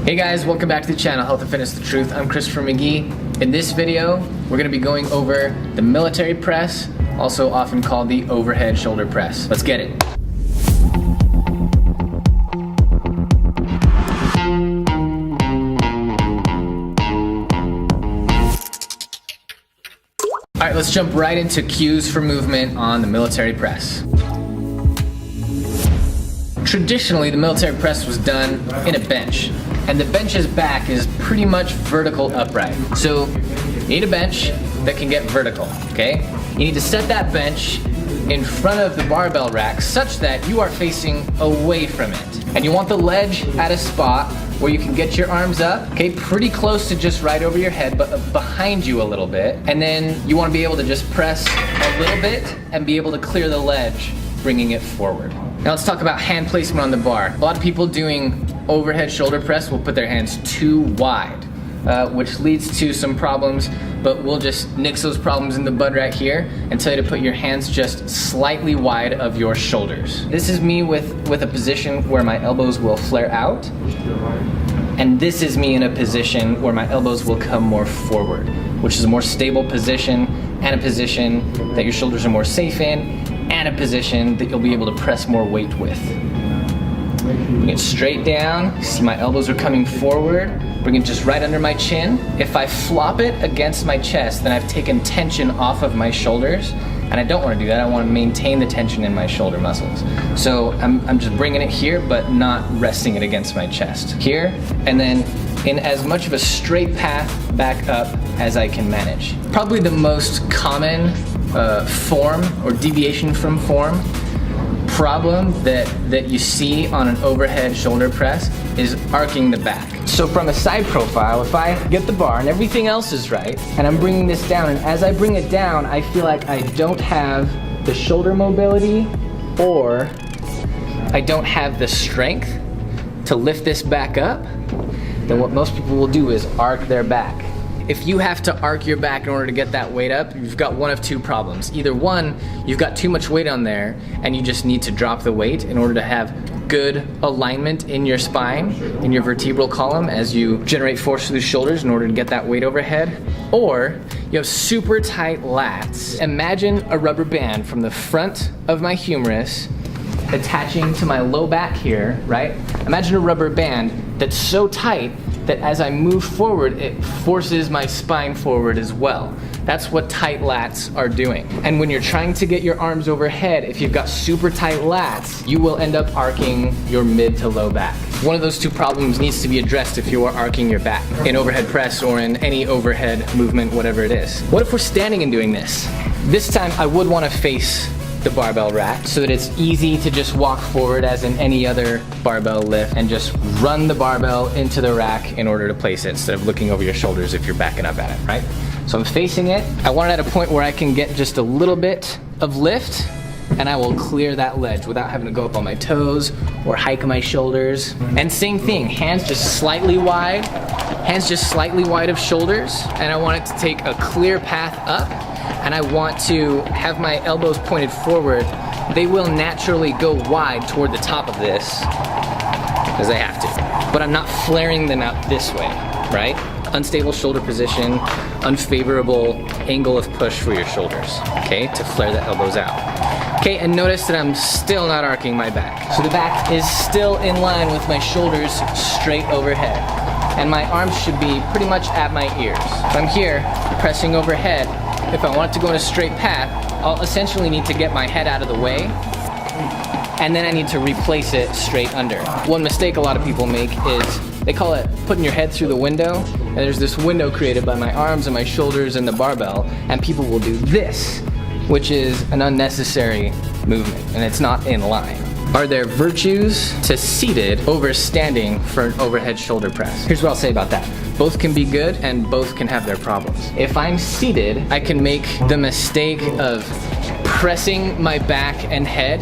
Hey guys, welcome back to the channel, Health and Fitness The Truth. I'm Christopher McGee. In this video, we're gonna be going over the military press, also often called the overhead shoulder press. Let's get it. All right, let's jump right into cues for movement on the military press. Traditionally, the military press was done in a bench, and the bench's back is pretty much vertical upright. So you need a bench that can get vertical, okay? You need to set that bench in front of the barbell rack such that you are facing away from it. And you want the ledge at a spot where you can get your arms up, okay, pretty close to just right over your head, but behind you a little bit. And then you want to be able to just press a little bit and be able to clear the ledge, bringing it forward. Now let's talk about hand placement on the bar. A lot of people doing overhead shoulder press will put their hands too wide, which leads to some problems, but we'll just nix those problems in the bud right here and tell you to put your hands just slightly wide of your shoulders. This is me with a position where my elbows will flare out, and this is me in a position where my elbows will come more forward, which is a more stable position and a position that your shoulders are more safe in, and a position that you'll be able to press more weight with. Bring it straight down. See my elbows are coming forward. Bring it just right under my chin. If I flop it against my chest, then I've taken tension off of my shoulders, and I don't want to do that. I want to maintain the tension in my shoulder muscles. So I'm just bringing it here, but not resting it against my chest. Here, and then in as much of a straight path back up as I can manage. Probably the most common form or deviation from form problem that you see on an overhead shoulder press is arcing the back. So from a side profile, if I get the bar and everything else is right, and I'm bringing this down, and as I bring it down, I feel like I don't have the shoulder mobility, or I don't have the strength to lift this back up, then what most people will do is arc their back. If you have to arc your back in order to get that weight up, you've got one of two problems. Either one, you've got too much weight on there and you just need to drop the weight in order to have good alignment in your spine, in your vertebral column as you generate force through the shoulders in order to get that weight overhead. Or you have super tight lats. Imagine a rubber band from the front of my humerus attaching to my low back here, right? Imagine a rubber band that's so tight that as I move forward, it forces my spine forward as well. That's what tight lats are doing. And when you're trying to get your arms overhead, if you've got super tight lats, you will end up arcing your mid to low back. One of those two problems needs to be addressed if you are arcing your back in overhead press or in any overhead movement, whatever it is. What if we're standing and doing this? This time I would want to face the barbell rack so that it's easy to just walk forward as in any other barbell lift and just run the barbell into the rack in order to place it instead of looking over your shoulders if you're backing up at it, right? So I'm facing it. I want it at a point where I can get just a little bit of lift, and I will clear that ledge without having to go up on my toes or hike my shoulders. And same thing, hands just slightly wide of shoulders, and I want it to take a clear path up, and I want to have my elbows pointed forward. They will naturally go wide toward the top of this, because they have to. But I'm not flaring them out this way, right? Unstable shoulder position, unfavorable angle of push for your shoulders, okay, to flare the elbows out. Okay, and notice that I'm still not arcing my back. So the back is still in line with my shoulders straight overhead. And my arms should be pretty much at my ears. If I'm here, pressing overhead, if I want it to go in a straight path, I'll essentially need to get my head out of the way, and then I need to replace it straight under. One mistake a lot of people make is they call it putting your head through the window, and there's this window created by my arms and my shoulders and the barbell, and people will do this, which is an unnecessary movement, and it's not in line. Are there virtues to seated over standing for an overhead shoulder press? Here's what I'll say about that. Both can be good and both can have their problems. If I'm seated, I can make the mistake of pressing my back and head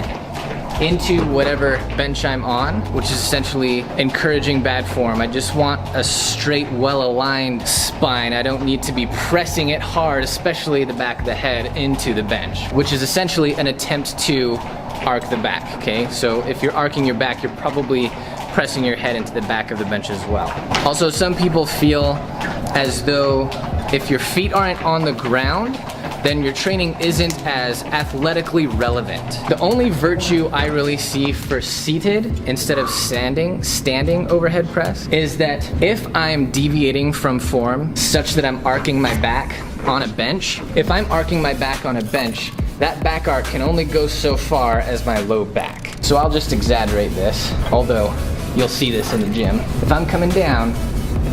into whatever bench I'm on, which is essentially encouraging bad form. I just want a straight, well-aligned spine. I don't need to be pressing it hard, especially the back of the head, into the bench, which is essentially an attempt to arc the back, okay? So if you're arcing your back, you're probably pressing your head into the back of the bench as well. Also, some people feel as though if your feet aren't on the ground, then your training isn't as athletically relevant. The only virtue I really see for seated instead of standing overhead press is that if I'm deviating from form such that I'm arcing my back on a bench, if I'm arcing my back on a bench, that back arc can only go so far as my low back. So I'll just exaggerate this, although you'll see this in the gym. If I'm coming down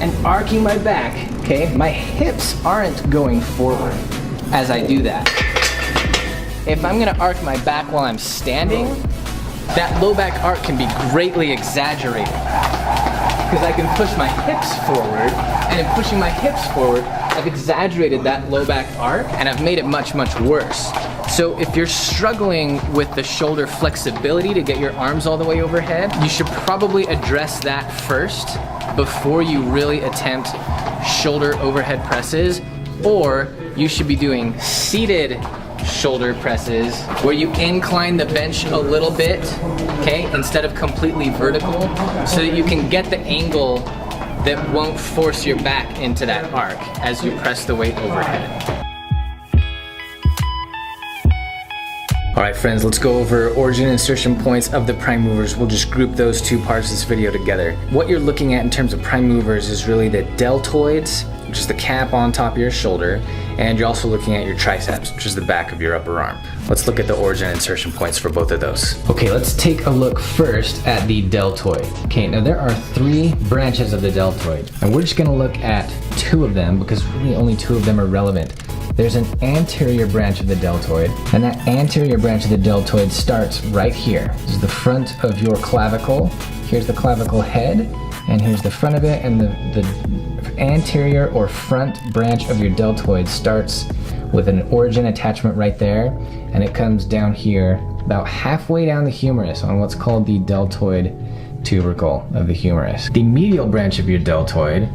and arcing my back, okay, my hips aren't going forward as I do that. If I'm gonna arc my back while I'm standing, that low back arc can be greatly exaggerated because I can push my hips forward, and in pushing my hips forward, I've exaggerated that low back arc and I've made it much, much worse. So if you're struggling with the shoulder flexibility to get your arms all the way overhead, you should probably address that first before you really attempt shoulder overhead presses, or you should be doing seated shoulder presses where you incline the bench a little bit, okay, instead of completely vertical, so that you can get the angle that won't force your back into that arc as you press the weight overhead. All right, friends, let's go over origin and insertion points of the prime movers. We'll just group those two parts of this video together. What you're looking at in terms of prime movers is really the deltoids, which is the cap on top of your shoulder, and you're also looking at your triceps, which is the back of your upper arm. Let's look at the origin and insertion points for both of those. Okay, let's take a look first at the deltoid. Okay, now there are 3 branches of the deltoid, and we're just gonna look at 2 of them because really only 2 of them are relevant. There's an anterior branch of the deltoid, and that anterior branch of the deltoid starts right here. This is the front of your clavicle. Here's the clavicle head, and here's the front of it, and the anterior or front branch of your deltoid starts with an origin attachment right there, and it comes down here about halfway down the humerus on what's called the deltoid tubercle of the humerus. The medial branch of your deltoid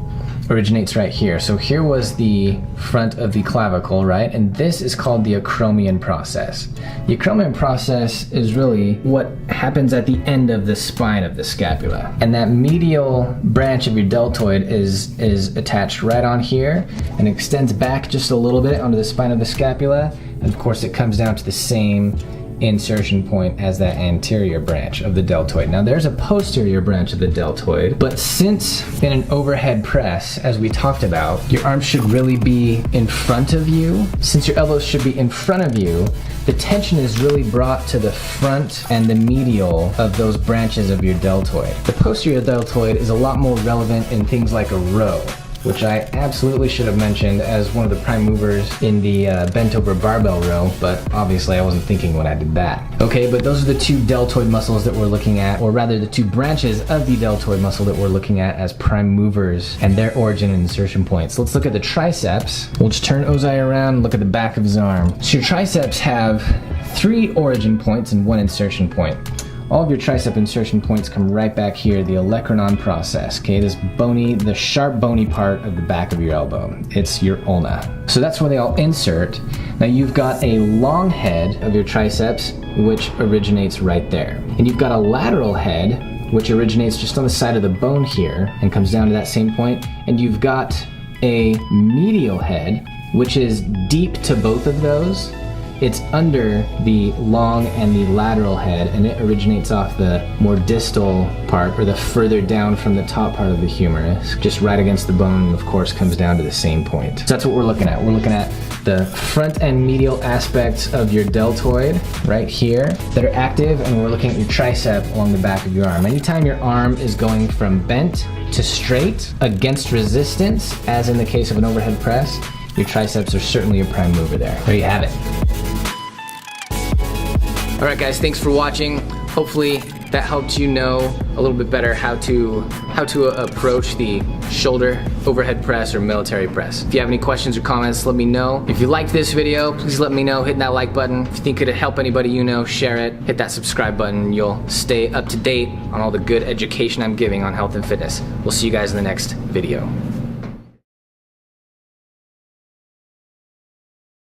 originates right here. So here was the front of the clavicle, right? And this is called the acromion process. The acromion process is really what happens at the end of the spine of the scapula. And that medial branch of your deltoid is attached right on here and extends back just a little bit onto the spine of the scapula. And of course it comes down to the same insertion point as that anterior branch of the deltoid. Now there's a posterior branch of the deltoid, but since in an overhead press, as we talked about, your arms should really be in front of you, since your elbows should be in front of you, the tension is really brought to the front and the medial of those branches of your deltoid. The posterior deltoid is a lot more relevant in things like a row, which I absolutely should have mentioned as one of the prime movers in the bent over barbell row, but obviously I wasn't thinking when I did that. Okay, but those are the 2 deltoid muscles that we're looking at, or rather the 2 branches of the deltoid muscle that we're looking at as prime movers and their origin and insertion points. Let's look at the triceps. We'll just turn Ozai around and look at the back of his arm. So your triceps have 3 origin points and 1 insertion point. All of your tricep insertion points come right back here, the olecranon process, okay? This bony, the sharp bony part of the back of your elbow. It's your ulna. So that's where they all insert. Now you've got a long head of your triceps, which originates right there. And you've got a lateral head, which originates just on the side of the bone here and comes down to that same point. And you've got a medial head, which is deep to both of those. It's under the long and the lateral head, and it originates off the more distal part, or the further down from the top part of the humerus, just right against the bone, and of course comes down to the same point. So that's what we're looking at. We're looking at the front and medial aspects of your deltoid right here that are active, and we're looking at your tricep along the back of your arm. Anytime your arm is going from bent to straight against resistance, as in the case of an overhead press, your triceps are certainly a prime mover there. There you have it. All right, guys, thanks for watching. Hopefully that helped you know a little bit better how to approach the shoulder overhead press or military press. If you have any questions or comments, let me know. If you liked this video, please let me know. Hit that like button. If you think it could help anybody you know, share it. Hit that subscribe button. You'll stay up to date on all the good education I'm giving on health and fitness. We'll see you guys in the next video.